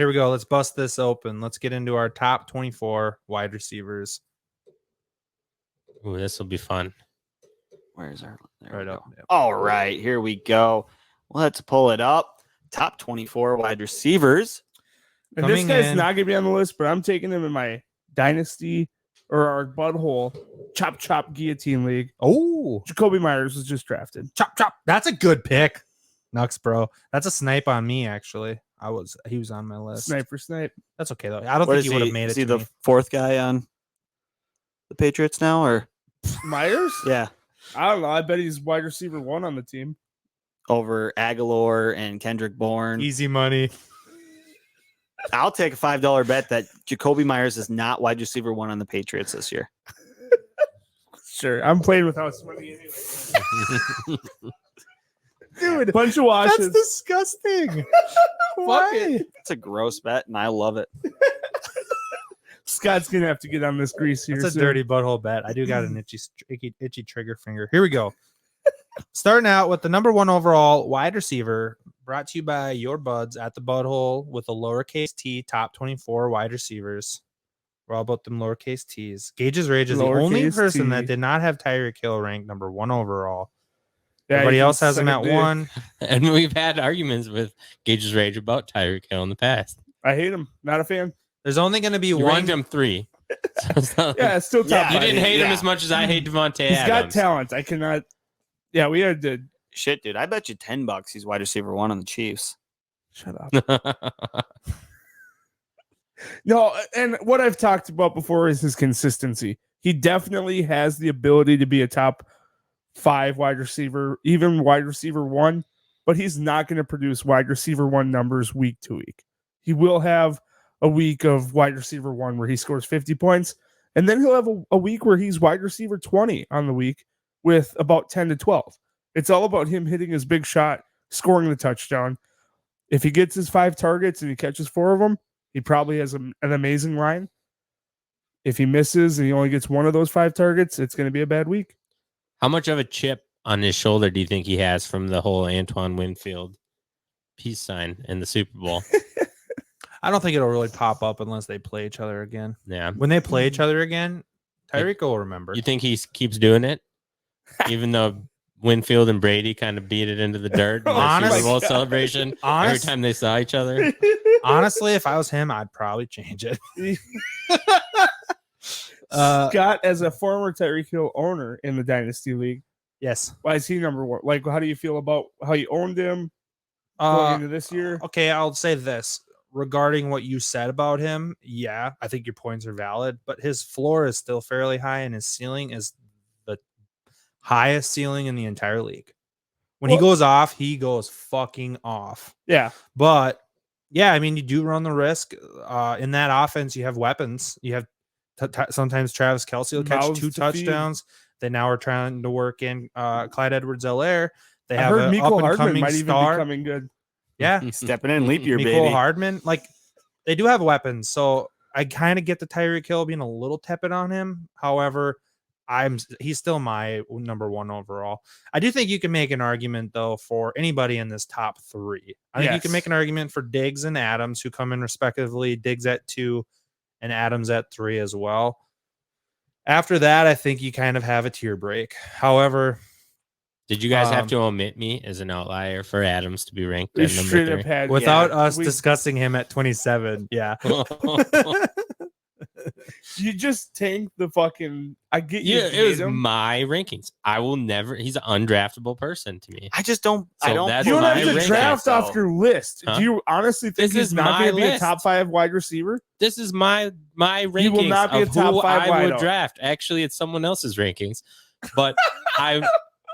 Here we go. Let's bust this open. Let's get into our top 24 wide receivers. Ooh, this will be fun. Where's our Right up. Yep. All right, here we go. Let's pull it up. Top 24 wide receivers. And this Coming guy's in- not going to be on the list, but I'm taking him in my dynasty or our butthole chop guillotine league. Oh, Jacoby Myers was just drafted. chop. That's a good pick. Nux, bro. That's a snipe on me, actually. He was on my list. Snipe for snipe. That's okay, though. I don't What think is he would have made it Is he to the me. fourth guy on the Patriots now, or Myers? yeah, I don't know. I bet he's wide receiver 1 on the team. over Aguilar and Kendrick Bourne? Easy money. I'll take a $5 bet that Jacoby Myers is not wide receiver 1 on the Patriots this year. Sure. I'm playing with house money anyway. Dude, bunch of That's washes. disgusting. Why? It's a gross bet, and I love it. Scott's going to have to get on this grease here. It's a soon. dirty butthole bet. I do got an itchy trigger finger. Here we go. Starting out with the number 1 overall wide receiver, brought to you by your buds at the butthole with a lowercase t, top 24 wide receivers. We're all about them lowercase t's. Gage's Rage is the only Lowercase person t. that did not have Tyreek Hill ranked number 1 overall. Yeah, Everybody he's else has him at second dick. 1. And we've had arguments with Gage's Rage about Tyreek Hill in the past. I hate him. Not a fan. There's only going to be You one. ranked him 3. So Yeah, it's still top Yeah, you five. didn't hate him Yeah. as much as I hate Deante He's got Adams. talent. I cannot. Yeah, we had to. Shit, dude, I bet you $10 he's wide receiver 1 on the Chiefs. Shut up. No, and what I've talked about before is his consistency. He definitely has the ability to be a top 5 wide receiver, even wide receiver 1, but he's not going to produce wide receiver 1 numbers week to week. He will have a week of wide receiver 1 where he scores 50 points, and then he'll have a week where he's wide receiver 20 on the week with about 10 to 12. It's all about him hitting his big shot, scoring the touchdown. If he gets his 5 targets and he catches 4 of them, he probably has an amazing line. If he misses and he only gets 1 of those 5 targets, it's going to be a bad week. How much of a chip on his shoulder do you think he has from the whole Antoine Winfield peace sign in the Super Bowl? I don't think it'll really pop up unless they play each other again. Yeah. When they play each other again, Tyreek will remember. You think he keeps doing it? Even though Winfield and Brady kind of beat it into the dirt in their Honest- Super Bowl celebration every Honest- time they saw each other? Honestly, if I was him, I'd probably change it. Scott, as a former Tyreek Hill owner in the Dynasty League, Yes. why is he number 1? Like, how do you feel about how you owned him going into this year? Okay, I'll say this. Regarding what you said about him, yeah, I think your points are valid, but his floor is still fairly high and his ceiling is the highest ceiling in the entire league. When he goes off, he goes fucking off. Yeah. But yeah, I mean, you do run the risk. In that offense, you have weapons. You have sometimes Travis Kelce will catch Mouths 2 to feed. touchdowns. They now are trying to work in Clyde Edwards-Helaire. They I have heard an Mecole Hardman up-and-coming might even be star. coming good. Yeah, Stepping in leap year, Mecole baby. Hardman. Like, they do have weapons. So I kind of get the Tyreek Hill being a little tepid on him. However, he's still my number 1 overall. I do think you can make an argument, though, for anybody in this top 3. I think you can Yes. make an argument for Diggs and Adams, who come in respectively. Diggs at 2 and Adams at 3 as well. After that, I think you kind of have a tier break. However, Did you guys have to omit me as an outlier for Adams to be ranked We at number straight 3? up had without yeah, us we- discussing him at 27, yeah. You just tanked the fucking. I get you. Yeah, it was my rankings. I will never. He's an undraftable person to me. I just don't. I So don't. that's You don't my have to ranking, draft though. off your list. Huh? Do you honestly think This he's is not my going to be a list. top 5 wide receiver? This is my rankings He will not be of a top who 5 I would wideout. draft. Actually, it's someone else's rankings, but I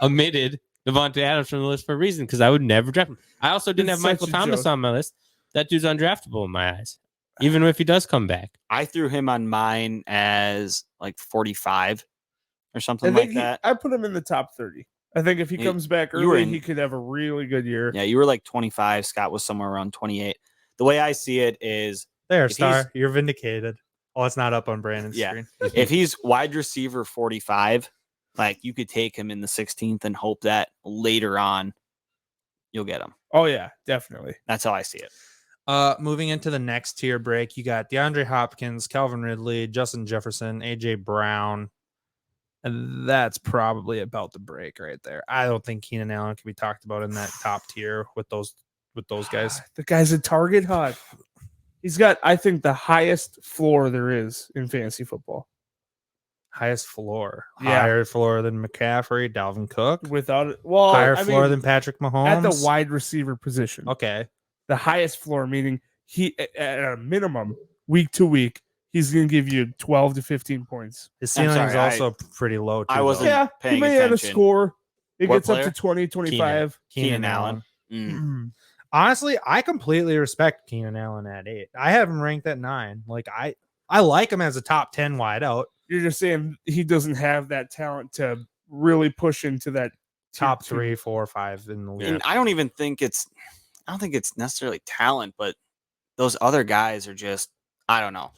omitted Devontae Adams from the list for a reason because I would never draft him. I also didn't It's have Michael such a Thomas joke. on my list. That dude's undraftable in my eyes, even if he does come back. I threw him on mine as like 45 or I something think like that. I put him in the top 30. I think if he You- comes back you were early, in- he could have a really good year. Yeah, you were like 25. Scott was somewhere around 28. The way I see it is There, If Star. he's- You're vindicated. Oh, it's not up on Brandon's Yeah. screen. if he's wide receiver 45, like you could take him in the 16th and hope that later on you'll get him. Oh yeah, definitely. That's how I see it. Moving into the next tier break, you got DeAndre Hopkins, Calvin Ridley, Justin Jefferson, AJ Brown. And that's probably about the break right there. I don't think Keenan Allen can be talked about in that top tier with those guys. The guy's a target hog. He's got, I think, the highest floor there is in fantasy football. Highest floor. Yeah. Higher floor than McCaffrey, Dalvin Cook. Without it, well, Higher I floor mean, than Patrick Mahomes. at the wide receiver position. Okay. The highest floor, meaning he at a minimum week to week, he's going to give you 12 to 15 points. His ceiling is sorry, also pretty low. Too, I wasn't- though. Yeah, he paying may add a attention. score. It What gets up player? to 20, 25. Keenan Allen. Mm. Honestly, I completely respect Keenan Allen at 8. I have him ranked at 9. Like I like him as a top 10 wideout. You're just saying he doesn't have that talent to really push into that Top tier 3, 4, 5 in the league. And I don't think it's necessarily talent, but those other guys are just, I don't know.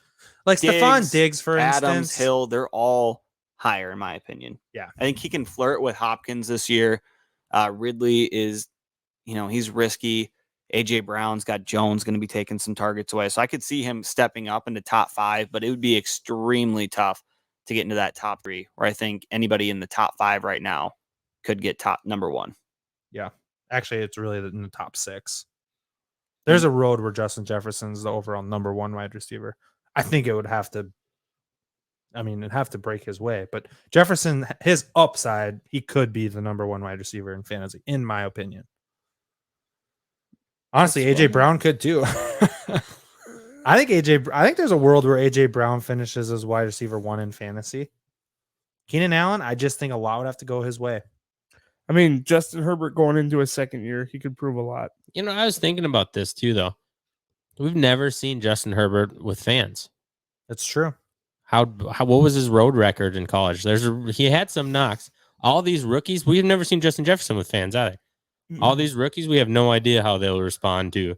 Like Stephon Diggs, Diggs, for Adams, instance. Hill, they're all higher in my opinion. Yeah. I think he can flirt with Hopkins this year. Ridley is, he's risky. AJ Brown's got Jones going to be taking some targets away. So I could see him stepping up into top 5, but it would be extremely tough to get into that top 3, where I think anybody in the top 5 right now could get top number 1. Actually, it's really in the top 6. There's a road where Justin Jefferson's the overall number 1 wide receiver. I think it would have to. It'd have to break his way, but Jefferson, his upside, he could be the number 1 wide receiver in fantasy, in my opinion. Honestly, That's AJ fine. Brown could too. I think there's a world where AJ Brown finishes as wide receiver 1 in fantasy. Keenan Allen, I just think a lot would have to go his way. I mean, Justin Herbert going into his second year, he could prove a lot. I was thinking about this too, though. We've never seen Justin Herbert with fans. That's true. What was his road record in college? He had some knocks. All these rookies, we've never seen Justin Jefferson with fans either. All these rookies, we have no idea how they'll respond to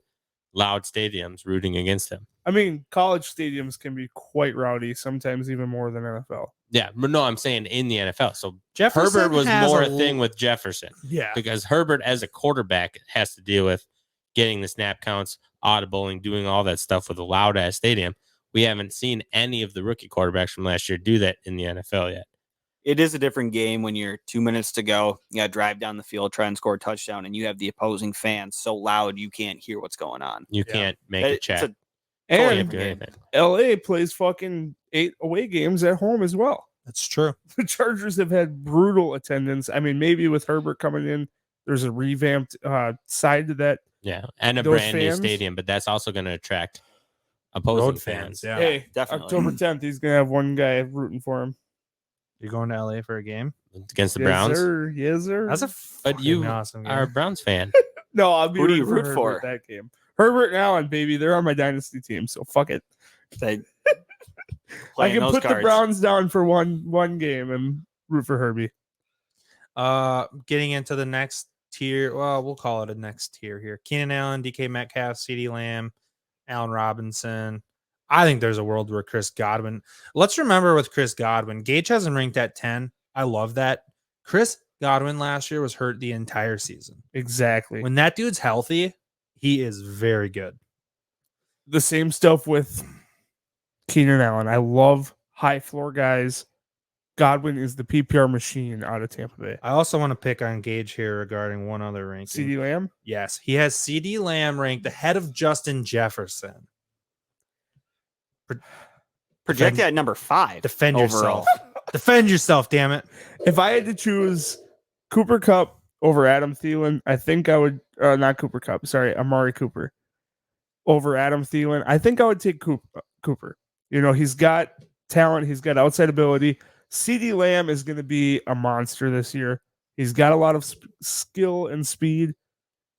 loud stadiums rooting against him. I mean, college stadiums can be quite rowdy, sometimes even more than NFL. Yeah, but no, I'm saying in the NFL. So Jefferson Herbert was has more a thing with Jefferson Yeah. because Herbert as a quarterback has to deal with getting the snap counts, audibling, doing all that stuff with a loud ass stadium. We haven't seen any of the rookie quarterbacks from last year do that in the NFL yet. It is a different game when you're 2 minutes to go. You got to drive down the field, try and score a touchdown, and you have the opposing fans so loud you can't hear what's going on. You can't make a It's check. totally And different game. anything. LA plays fucking 8 away games at home as well. That's true. The Chargers have had brutal attendance. I mean, maybe with Herbert coming in, there's a revamped side to that. Yeah, and a Those brand fans? new stadium, but that's also going to attract opposing Road fans. fans. Yeah. Hey, definitely. October 10th, he's going to have one guy rooting for him. You're going to LA for a game? Against the Browns. Yes, sir. Yes, sir. That's a But fucking you awesome game. are a Browns fan. No, I'll be Who do you rooting root Herbert for? that game. Herbert and Allen, baby. They're on my dynasty team, so fuck it. They I playing can those put cards. the Browns down for one game and root for Herbie. Getting into the next tier. Well, we'll call it a next tier here. Keenan Allen, DK Metcalf, CeeDee Lamb, Allen Robinson. I think there's a world where Chris Godwin. Let's remember with Chris Godwin, Gage has him ranked at 10. I love that. Chris Godwin last year was hurt the entire season. Exactly. When that dude's healthy, he is very good. The same stuff with Keenan Allen. I love high floor guys. Godwin is the PPR machine out of Tampa Bay. I also want to pick on Gage here regarding one other ranking. CeeDee Lamb. Yes, he has CeeDee Lamb ranked ahead of Justin Jefferson. projected at number 5. Defend overall. yourself. Defend yourself, damn it. If I had to choose Cooper Kupp over Adam Thielen, I think I would not Cooper Kupp, sorry, Amari Cooper over Adam Thielen. I think I would take Cooper. You know, he's got talent, he's got outside ability. CeeDee Lamb is going to be a monster this year. He's got a lot of skill and speed.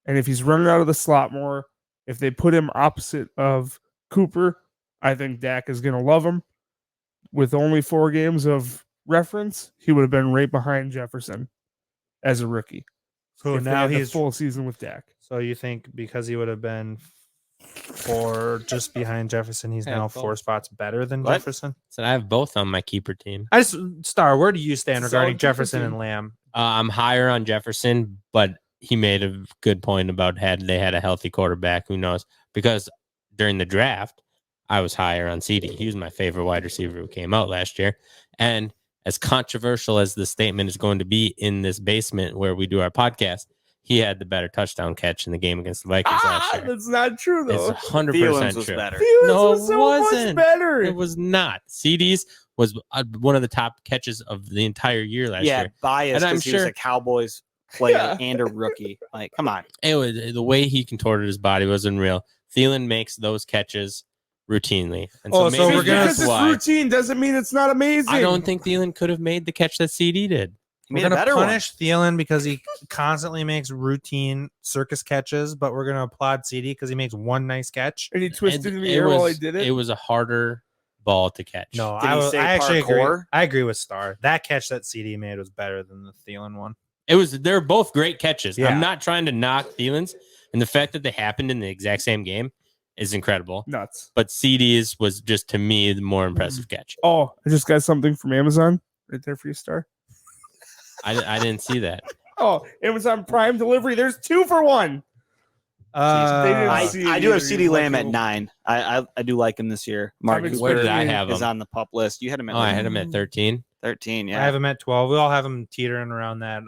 And if he's running out of the slot more, if they put him opposite of Cooper, I think Dak is going to love him. With only 4 games of reference, he would have been right behind Jefferson as a rookie. So if they now had the he's full season with Dak. So you think because he would have been 4 just behind Jefferson, he's Yeah, now both. 4 spots better than What? Jefferson? So I have both on my keeper team. I just Star, where do you stand It's regarding all Jefferson Jefferson. and Lamb? I'm higher on Jefferson, but he made a good point about they had a healthy quarterback. Who knows? Because during the draft, I was higher on CD. He was my favorite wide receiver who came out last year. And as controversial as the statement is going to be in this basement where we do our podcast, he had the better touchdown catch in the game against the Vikings last year. That's not true, It's though. 100% Thielens was true. better. Thielens No, was so it much wasn't. better. It was not. CD's was one of the top catches of the entire year last Yeah, year. biased And I'm because he was sure- a Cowboys player Yeah. and a rookie. Like, come on. It was the way he contorted his body was unreal. Thielen makes those catches routinely, and Oh, so so maybe we're gonna- that's because it's why. routine doesn't mean it's not amazing. I don't think Thielen could have made the catch that CD did. He We're made a gonna better one. punish Thielen because he constantly makes routine circus catches, but we're gonna applaud CD because he makes one nice catch. And he twisted And in the air while he did it. It was a harder ball to catch. No, Did he say I actually agree. parkour? I agree with Star. That catch that CD made was better than the Thielen one. They're both great catches. Yeah. I'm not trying to knock Thielen's, and the fact that they happened in the exact same game is incredible. Nuts. But CD's was just, to me, the more impressive catch. Oh, I just got something from Amazon right there for you, Star. I didn't see that. Oh, Amazon Prime delivery. There's 2 for 1. They didn't I, see I it do have either. CD You Lamb like at him. 9. I do like him this year. Mark I'm Where did I expecting- have is him? on the pup list. You had him at Oh, I like had him at 13. 13. I Yeah. have him at 12. We all have him teetering around that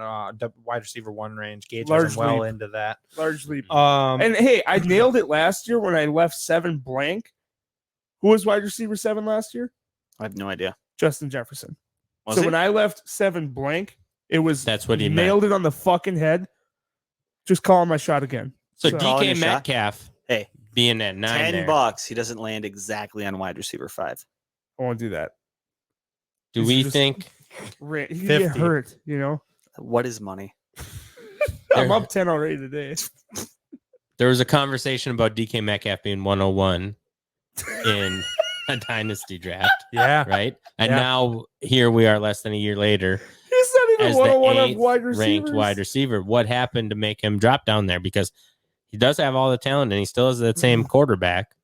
wide receiver 1 range. Gage has him Large well leap. into that. Largely. And And hey, I nailed it last year when I left 7 blank. Who was wide receiver 7 last year? I have no idea. Justin Jefferson. Was So he? when I left 7 blank, it was That's what he meant. nailed it on the fucking head. Just calling my shot again. So So- Calling DK your shot? Metcalf Hey, being at 9 there. $10, he doesn't land exactly on wide receiver 5. I won't do that. Do These we are just- think He can 50. get hurt, you know? What is money? I'm There- up 10 already today. there was a conversation about DK Metcalf being 101 in a dynasty draft, yeah, right? And Yeah. now here we are less than a year later He's not even as 101 the of 8th wide ranked receivers. wide receiver. What happened to make him drop down there? Because he does have all the talent and he still has that same quarterback.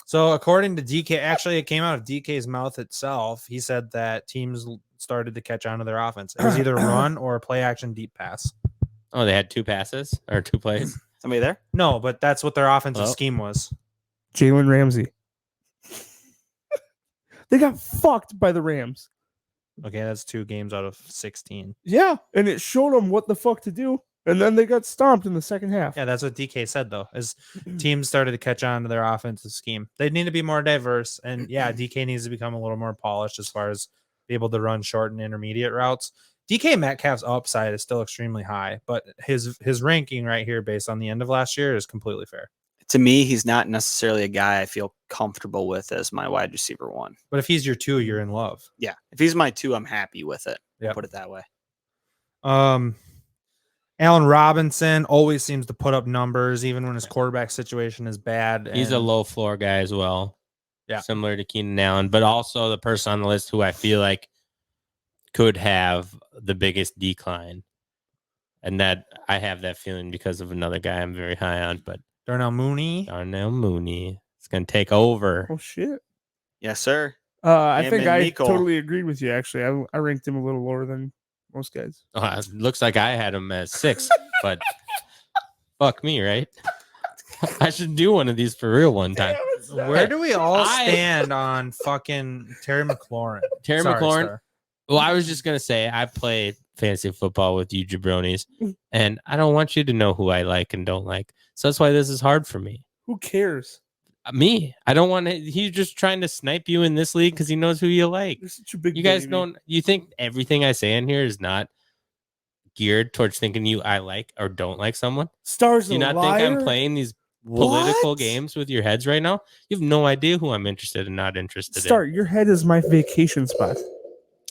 So according to DK, actually, it came out of DK's mouth itself. He said that teams started to catch on to their offense. It was either run or a play action deep pass. Oh, they had 2 passes or 2 plays. Somebody there? No, but that's what their offensive Well. scheme was. Jaylen Ramsey. They got fucked by the Rams. Okay, that's 2 games out of 16. Yeah, and it showed them what the fuck to do. And then they got stomped in the second half. Yeah, that's what DK said though. As teams started to catch on to their offensive scheme, they need to be more diverse. And yeah, DK needs to become a little more polished as far as be able to run short and intermediate routes. DK Metcalf's upside is still extremely high, but his ranking right here based on the end of last year is completely fair. To me, he's not necessarily a guy I feel comfortable with as my wide receiver 1. But if he's your 2, you're in love. Yeah. If he's my 2, I'm happy with it. Yep. Put it that way. Allen Robinson always seems to put up numbers even when his quarterback situation is bad. He's a and- low floor guy as well. Yeah. Similar to Keenan Allen, but also the person on the list who I feel like could have the biggest decline. And that I have that feeling because of another guy I'm very high on, but Darnell Mooney. Darnell Mooney is going to take over. Oh shit. Yes, sir. I Him think and I Nico. totally agreed with you. Actually, I ranked him a little lower than most guys. It looks like I had him at 6, but fuck me, right? I should do one of these for real one time. Where do we all I- stand on fucking Terry McLaurin? Terry Sorry, McLaurin. Star. Well, I was just going to say I play fantasy football with you jabronis, and I don't want you to know who I like and don't like. So that's why this is hard for me. Who cares? Me. I don't want to. He's just trying to snipe you in this league because he knows who you like. You're such a big You guys baby. don't. You think everything I say in here is not geared towards thinking I like or don't like someone? Stars. Do you a not think I'm liar? playing these political What? games with your heads right now? You have no idea who I'm interested and not interested Star, your head is my vacation spot.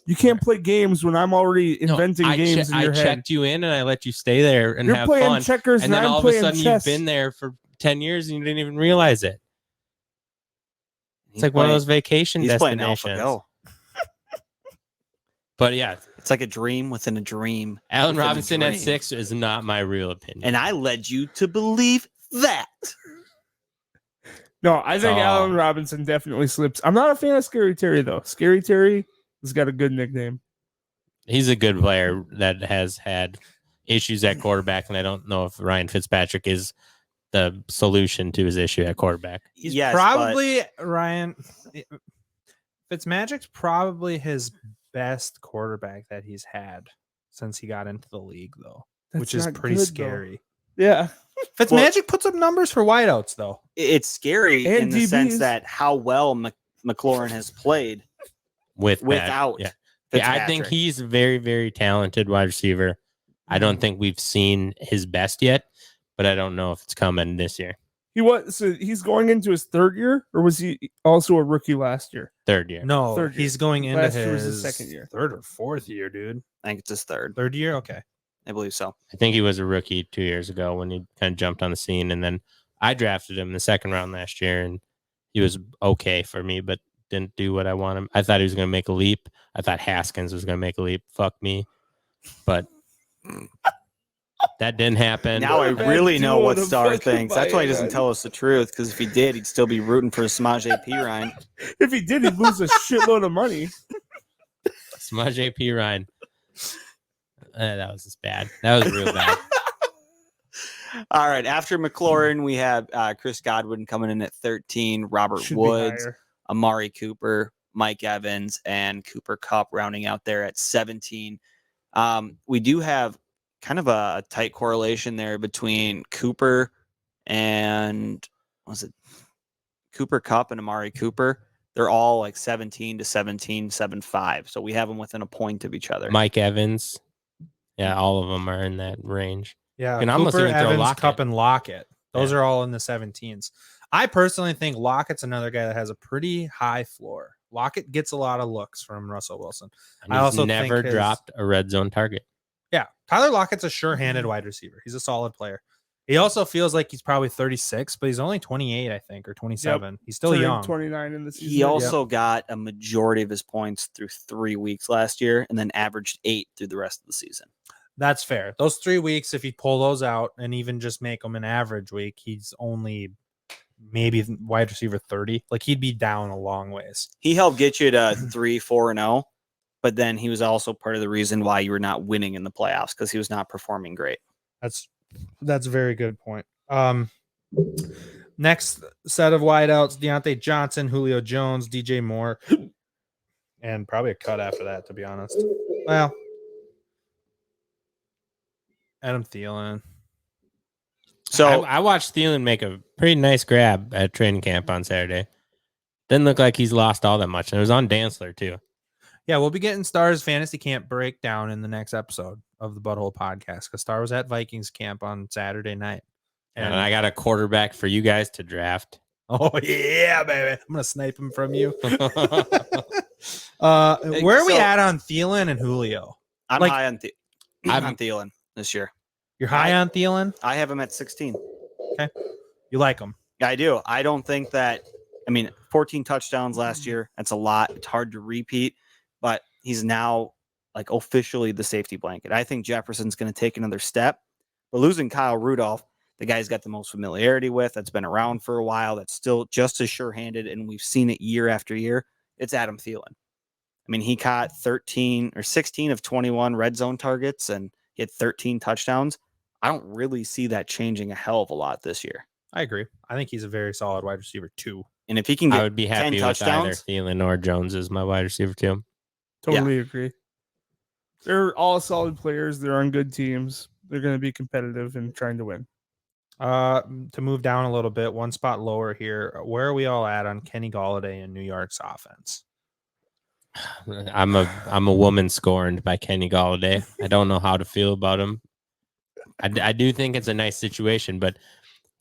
You can't play games when I'm already in. No, inventing I games in I your head. checked you in and I let you stay there and You're have playing fun. checkers And then I'm all of a playing sudden chess. you've been there for 10 years and you didn't even realize it. It's He's like one of playing- those vacation He's playing destinations. AlphaGo. But yeah, It's like a dream within a dream. Allen within a Robinson at dream. 6 is not my real opinion. And I led you to believe that. No, I think Oh. Allen Robinson definitely slips. I'm not a fan of Scary Terry though. Scary Terry has got a good nickname. He's a good player that has had issues at quarterback, and I don't know if Ryan Fitzpatrick is the solution to his issue at quarterback. He's Yes, probably Ryan. Fitzmagic's probably his best quarterback that he's had since he got into the league, though, which is not pretty good, though. scary. Yeah. Fitzmagic puts up numbers for wideouts, though. it's scary And in the sense DBs. that how well McLaurin has played Without. without. Yeah, I think Fitzpatrick. he's a very, very talented wide receiver. I don't think we've seen his best yet, but I don't know if it's coming this year. So he's going into his third year, or was he also a rookie last year? Third year. No, Third year. he's going into Last year was his his second year. third or fourth year, dude. I think it's his third. Third year, okay. I believe so. I think he was a rookie 2 years ago when he kind of jumped on the scene. And then I drafted him in the second round last year, and he was okay for me, but didn't do what I want him. I thought he was going to make a leap. I thought Haskins was going to make a leap. Fuck me. But that didn't happen. Now I really know what duo to Star fucking thinks. That's why he doesn't buy tell us the truth. Because if he did, he'd still be rooting for Samaje Perine. If he did, he'd lose a shitload of money. Smudge AP Ryan. That was just bad. That was real bad. All right. After McLaurin, we have Chris Godwin coming in at 13, Robert Should be Woods, higher. Amari Cooper, Mike Evans, and Cooper Kupp rounding out there at 17. We do have kind of a tight correlation there between Cooper and Cooper Kupp and Amari Cooper. They're all like 17 to 17, 7-5. So we have them within a point of each other. Mike Evans. Yeah, all of them are in that range. Yeah, And I'm almost Cooper, even throw Evans, Lockett. Kupp, and Lockett. Those Yeah. are all in the 17s. I personally think Lockett's another guy that has a pretty high floor. Lockett gets a lot of looks from Russell Wilson. And I he's also never think his- dropped a red zone target. Yeah, Tyler Lockett's a sure-handed wide receiver. He's a solid player. He also feels like he's probably 36, but he's only 28, I think, or 27. He's still Turned young. 29 in the season. He also got a majority of his points through 3 weeks last year and then averaged 8 through the rest of the season. That's fair. Those 3 weeks, if you pull those out and even just make them an average week, he's only maybe wide receiver 30. Like, he'd be down a long ways. He helped get you to 3, 4-0, but then he was also part of the reason why you were not winning in the playoffs because he was not performing great. That's a very good point. Next set of wideouts: Deante Johnson, Julio Jones, DJ Moore, and probably a cut after that, to be honest. Well, Adam Thielen. So I watched Thielen make a pretty nice grab at training camp on Saturday. Didn't look like he's lost all that much. And it was on Dantzler, too. Yeah, we'll be getting Stars Fantasy Camp breakdown in the next episode of the Butthole Podcast because Star was at Vikings camp on Saturday night. And I got a quarterback for you guys to draft. Oh yeah, baby! I'm gonna snipe him from you. Where are we at on Thielen and Julio? I'm like- high on on Thielen this year. You're high on Thielen. I have him at 16. You like him? Yeah, I do. I don't think that. I mean, 14 touchdowns last year. That's a lot. It's hard to repeat, but he's now like officially the safety blanket. I think Jefferson's going to take another step, but losing Kyle Rudolph, the guy's got the most familiarity with, that's been around for a while, that's still just as sure-handed, and we've seen it year after year. It's Adam Thielen. I mean, he caught 13 or 16 of 21 red zone targets and he had 13 touchdowns. I don't really see that changing a hell of a lot this year. I agree. I think he's a very solid wide receiver too. And if he can get I would be 10 happy with either touchdowns, Thielen or Jones as my wide receiver, too. Totally agree. They're all solid players. They're on good teams. They're going to be competitive and trying to win. To move down a little bit, one spot lower here. Where are we all at on Kenny Gallaudet and New York's offense? I'm a woman scorned by Kenny Gallaudet. I don't know how to feel about him. I do think it's a nice situation, but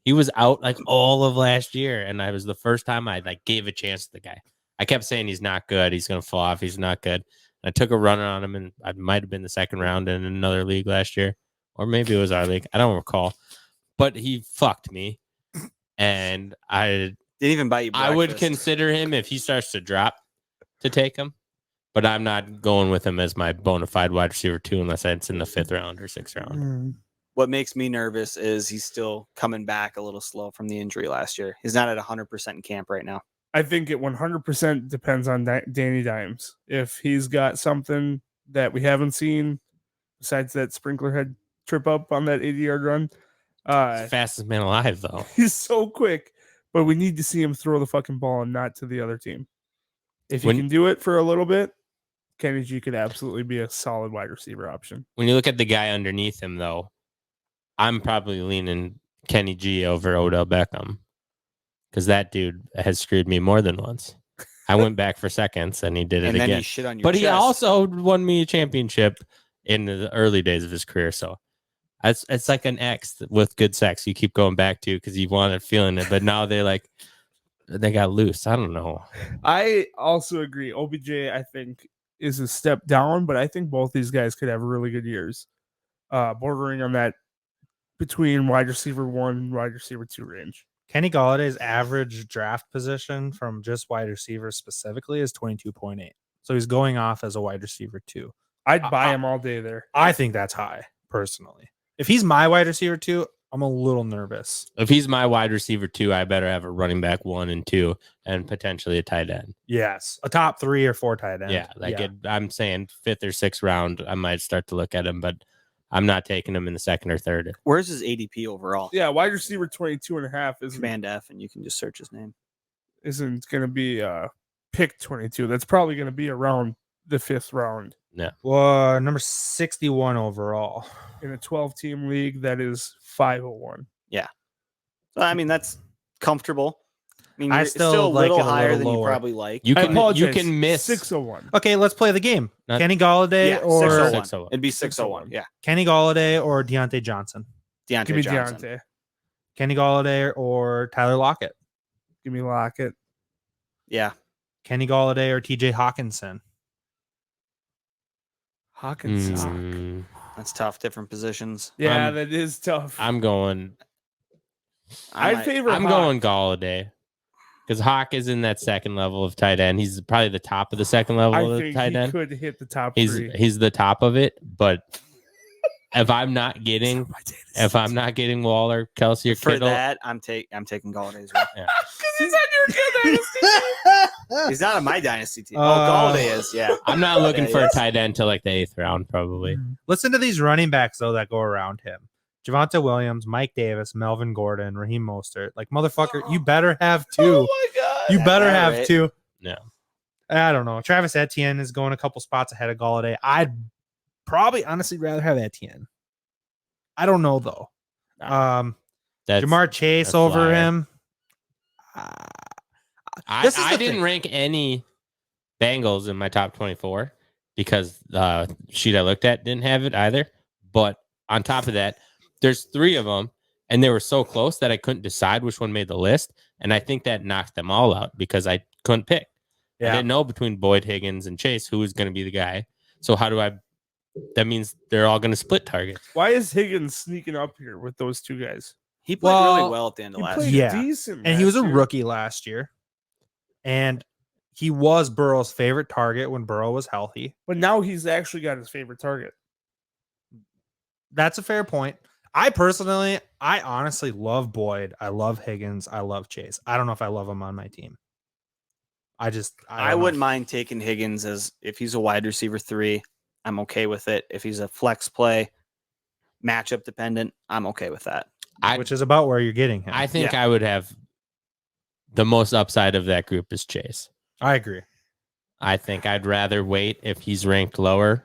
he was out like all of last year, and I was the first time I like gave a chance to the guy. I kept saying he's not good. He's going to fall off. He's not good. I took a runner on him, and I might have been the second round in another league last year, or maybe it was our league. I don't recall, but he fucked me, and I didn't even buy you I would breakfast. consider him if he starts to drop to take him, but I'm not going with him as my bona fide wide receiver 2 unless it's in the 5th round or 6th round. What makes me nervous is he's still coming back a little slow from the injury last year. He's not at 100% in camp right now. I think it 100% depends on Danny Dimes. If he's got something that we haven't seen besides that sprinkler head trip up on that 80-yard run, Fastest man alive, though. He's so quick, but we need to see him throw the fucking ball and not to the other team. If he When- can do it for a little bit, Kenny G could absolutely be a solid wide receiver option. When you look at the guy underneath him, though, I'm probably leaning Kenny G over Odell Beckham because that dude has screwed me more than once. I went back for seconds and he did it And then again. he shit on your But he chest. also won me a championship in the early days of his career. So it's like an ex with good sex you keep going back to because you wanted feeling it. But now they got loose. I don't know. I also agree. OBJ, I think, is a step down, but I think both these guys could have really good years. Bordering on that between wide receiver 1 and wide receiver 2 range. Kenny Galladay's average draft position from just wide receivers specifically is 22.8. So he's going off as a wide receiver 2. I'd buy him all day there. I think that's high, personally. If he's my wide receiver 2, I'm a little nervous. If he's my wide receiver 2, I better have a running back 1 and 2 and potentially a tight end. Yes. A top 3 or 4 tight end. Yeah, I'm saying 5th or 6th round, I might start to look at him, but I'm not taking him in the 2nd or 3rd. Where's his ADP overall? Yeah, wide receiver 22.5 Command F, and you can just search his name. isn't going to be pick 22. That's probably going to be around the 5th round. Well, number 61 overall. In a 12-team league, that is 501. So, I mean, that's comfortable. I mean, I you're still still a like little it a higher little than you lower. probably like. You I can apologize. miss 601. Okay, let's play the game. Not- Kenny Galladay Yeah, or 601. 601. It'd be 601. Yeah. Kenny Galladay or Deante Johnson. Deante Give me Johnson. Deante. Kenny Galladay or Tyler Lockett. Give me Lockett. Yeah. Kenny Galladay or TJ Hawkinson. Hawkins. Mm, That's tough. Different positions. Yeah, I'm- that is tough. I'm going I'd favor I'm Hawk. going Gallaudet because Hawk is in that 2nd level of tight end. He's probably the top of the 2nd level I of think tight he end. could hit the top He's 3. he's the top of it, but if I'm not getting Waller, Kelsey, or For Kittle, that, I'm taking Galladay as well. Because he's on your dynasty. He's not on my dynasty team. Uh, Galladay is. Yeah. I'm not looking Yeah, for yes. a tight end till like the 8th round, probably. Listen to these running backs, though, that go around him. Javonte Williams, Mike Davis, Melvin Gordon, Raheem Mostert. Like, motherfucker, you better have 2. Oh my god. You better Yeah, have right. 2. No. I don't know. Travis Etienne is going a couple spots ahead of Galladay. I'd probably honestly rather have Etienne. I don't know, though. That's, Jamar Chase that's over flyer. him. I This is the didn't thing. rank any Bengals in my top 24 because the sheet I looked at didn't have it either. But on top of that, there's 3 of them, and they were so close that I couldn't decide which one made the list. And I think that knocked them all out because I couldn't pick. I Yeah. didn't know between Boyd, Higgins, and Chase who was going to be the guy. So how do I? That means they're all going to split targets. Why is Higgins sneaking up here with those 2 guys? He played Well, really well at the end of He last played year. Yeah. decent. And he was a last year. rookie last year. And he was Burrow's favorite target when Burrow was healthy. But now he's actually got his favorite target. That's a fair point. I honestly love Boyd. I love Higgins. I love Chase. I don't know if I love him on my team. I I don't know. wouldn't mind taking Higgins as if he's a wide receiver 3. I'm okay with it. If he's a flex play, matchup dependent, I'm okay with that. Which is about where you're getting him. I think I would have the most upside of that group is Chase. I agree. I think I'd rather wait if he's ranked lower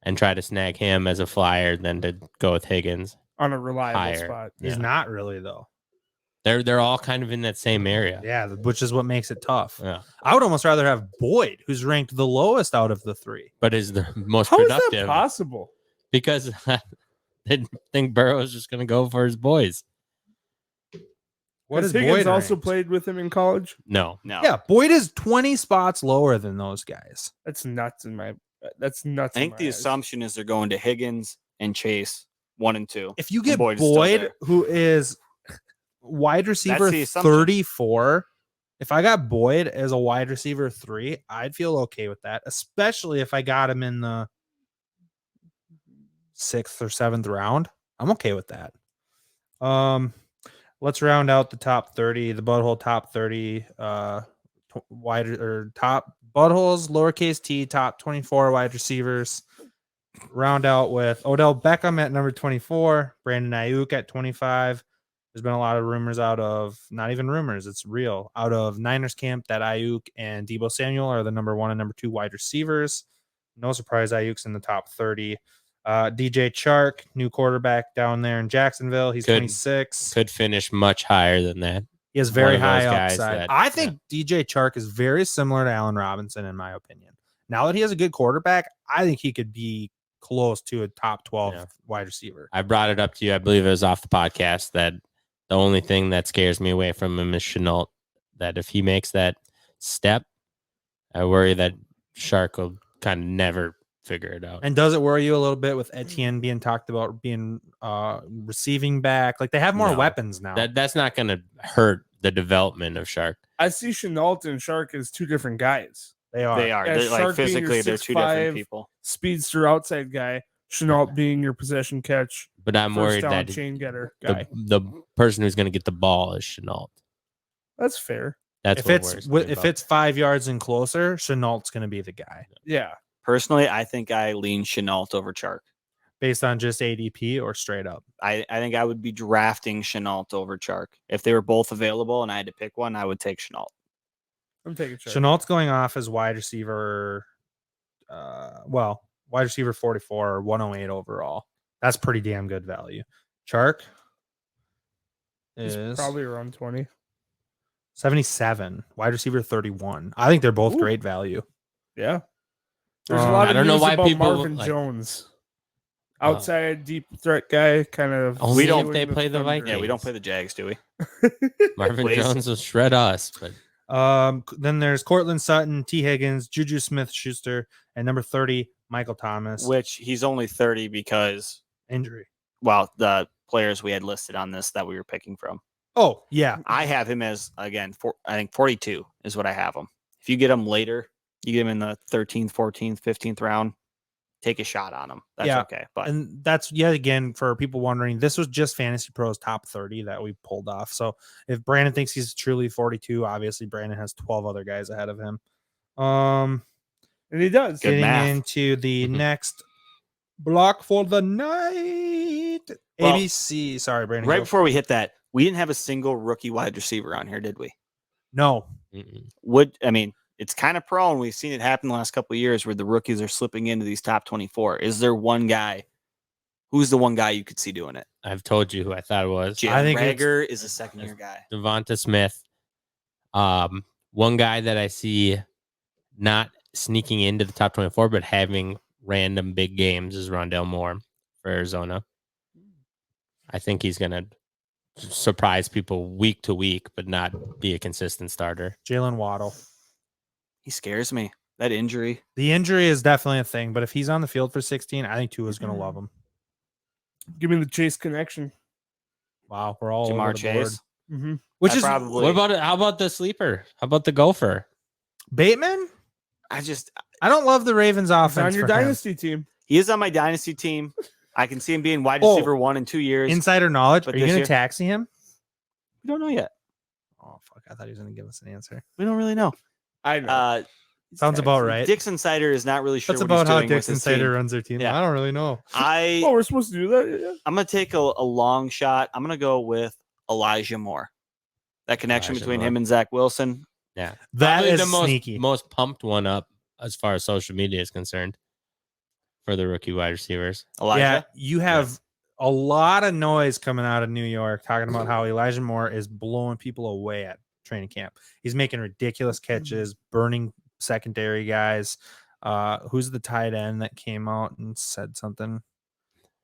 and try to snag him as a flyer than to go with Higgins. On a reliable Higher. spot. He's Yeah. not really, though. They're all kind of in that same area. Yeah, which is what makes it tough. Yeah. I would almost rather have Boyd, who's ranked the lowest out of the 3. But is the most How is that productive possible? because I didn't think Burrow was just going to go for his boys. What Has is Higgins Boyd also ranked? played with him in college? No. No. Yeah, Boyd is 20 spots lower than those guys. That's nuts in my. That's nuts. I in think my the eyes. assumption is they're going to Higgins and Chase 1 and 2. If you get Boyd is still Boyd, there. who is wide receiver the assumption. 34, if I got Boyd as a wide receiver 3, I'd feel okay with that, especially if I got him in the 6th or 7th round. I'm okay with that. Let's round out the top 30, the butthole top 30 wide or top buttholes, lowercase t, top 24 wide receivers. Round out with Odell Beckham at number 24, Brandon Ayuk at 25. There's been a lot of rumors not even rumors, it's real, out of Niners camp that Ayuk and Deebo Samuel are the number 1 and number 2 wide receivers. No surprise, Ayuk's in the top 30. DJ Chark, new quarterback down there in Jacksonville. He's 26. Could finish much higher than that. He has very One of those high guys upside. that- I think DJ Chark is very similar to Allen Robinson, in my opinion. Now that he has a good quarterback, I think he could be close to a top 12 wide receiver. I brought it up to you. I believe it was off the podcast that the only thing that scares me away from him is Chenault. That if he makes that step, I worry that Shark will kind of never figure it out. And does it worry you a little bit with Etienne being talked about being receiving back? Like they have more weapons now. That's not going to hurt the development of Shark. I see Chenault and Shark as two different guys. They are. They are. Yeah, They're, like Shark being your physically, they're two different 6'5" people. Speedster outside guy. Chenault being your possession catch. But I'm First worried down that chain getter guy. the person who's going to get the ball is Chenault. That's fair. That's If it's 5 yards and closer, Chenault's going to be the guy Yeah. Personally, I think I lean Chenault over Chark. based on just ADP or straight up. I think I would be drafting Chenault over Chark. If they were both available and I had to pick one, I would take Chenault. I'm taking Shark. Chenault's going off as wide receiver. Wide receiver 44 or 108 overall. That's pretty damn good value. Chark He's is probably around 20. 77. Wide receiver 31. I think they're both Ooh. great value. Yeah. There's a lot I of don't know news why about people, Marvin like- Jones. Outside deep threat guy, kind of. I'll We see don't- if they play the Thunder. Vikings. Yeah, we don't play the Jags, do we? Marvin Please. Jones will shred us, but Then there's Cortland Sutton, T. Higgins, Juju Smith-Schuster, and number 30, Michael Thomas. Which he's only 30 because, Injury. well, the players we had listed on this that we were picking from. Oh, yeah. I have him as, again, I think 42 is what I have him. If you get him later, you get him in the 13th, 14th, 15th round, take a shot on him. That's Yeah. okay. But And that's yet again for people wondering, this was just Fantasy Pros top 30 that we pulled off. So if Brandon thinks he's truly 42, obviously Brandon has 12 other guys ahead of him. And he does. Good Getting math. into the Mhm. next block for the night. Well, ABC. Sorry, Brandon. right go. before we hit that, we didn't have a single rookie wide receiver on here, did we? No. It's kind of prone. We've seen it happen the last couple of years where the rookies are slipping into these top 24. Is there one guy? Who's the one guy you could see doing it? I've told you who I thought it was. I think Jalen it's- Reagor is a second-year guy. Devonta Smith. One guy that I see not sneaking into the top 24, but having random big games is Rondell Moore for Arizona. I think he's going to surprise people week to week, but not be a consistent starter. Jalen Waddle. He scares me. That injury. The injury is definitely a thing, but if he's on the field for 16, I think Tua's going to love him. Give me the Chase connection. Wow, we're all Jamar over the board. Chase. Mm-hmm. Which I is probably. What about it? How about the sleeper? How about the gopher? Bateman? I I don't love the Ravens offense. on your for him. dynasty team. he is on my dynasty team. I can see him being wide Oh. receiver 1 in 2 years. Insider knowledge. But Are you this going year- to taxi him? we don't know yet. Oh, fuck. I thought he was going to give us an answer. We don't really know. I know. Sounds about right. Dick's Insider is not really sure That's what about he's how doing with Dick's his Insider team. runs their team. Yeah. I don't really know. Oh, we're supposed to do that? Yeah. I'm going to take a long shot. I'm going to go with Elijah Moore. That connection Elijah between Moore. him and Zach Wilson. Yeah. That Probably is the sneaky. most pumped one up as far as social media is concerned for the rookie wide receivers. Elijah. Yeah, you have a lot of noise coming out of New York talking about how Elijah Moore is blowing people away at training camp. He's making ridiculous catches, burning secondary guys. Who's the tight end that came out and said something?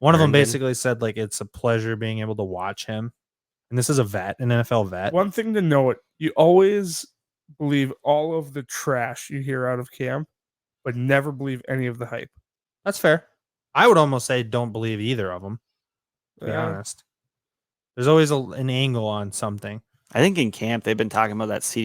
One of them Herndon? basically said like it's a pleasure being able to watch him. And this is a vet, an NFL vet. One thing to note, you always believe all of the trash you hear out of camp, but never believe any of the hype. That's fair. I would almost say don't believe either of them, to be Yeah. honest. There's always an angle on something. I think in camp they've been talking about that CD